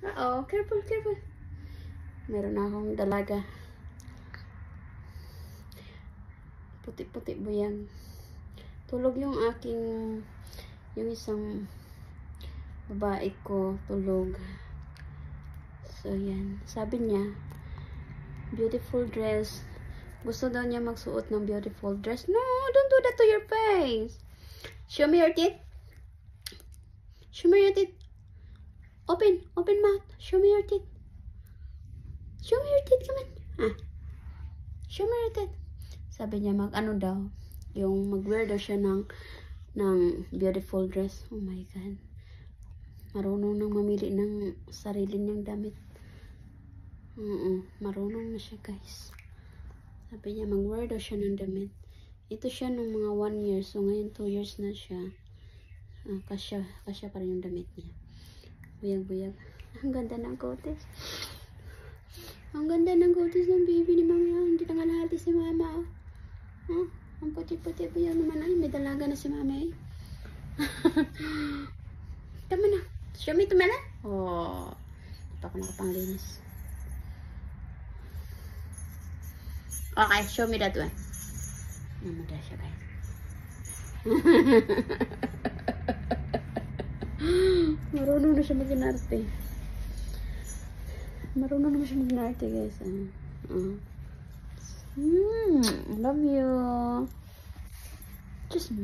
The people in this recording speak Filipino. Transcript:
Uh-oh, careful, careful. Meron akong dalaga. Puti-puti buyang. Tulog yung isang babae ko, tulog. So, yan. Sabi niya, beautiful dress. Gusto daw niya magsuot ng beautiful dress. No, don't do that to your face. Show me your teeth. Show me your teeth. Open mouth. Show me your teeth. Show me your teeth, come on. Ah. Show me your teeth. Sabi niya mag-ano daw, yung mag-wear daw siya ng beautiful dress. Oh my God. Marunong nang mamili ng sarili niyang damit. Marunong na siya, guys. Sabi niya mag-wear daw siya ng damit. Ito siya nung mga 1 year. So ngayon 2 years na siya. Kasya pa rin yung damit niya. Buyag-buyag. Ang ganda ng kutis. Ang ganda ng kutis ng baby ni Mama. Hindi na nga nahati si Mama. Oh. Ang puti-puti buyag naman. Ay, may dalaga na si Mama eh. Tama na. Show me to Mela. Oh. Hindi pa ako nakapanglinis. Okay, show me that one. Namada siya, guys. Marunong na siya mag-inarte. Marunong naman siya mag-inarte, guys. Love you. Just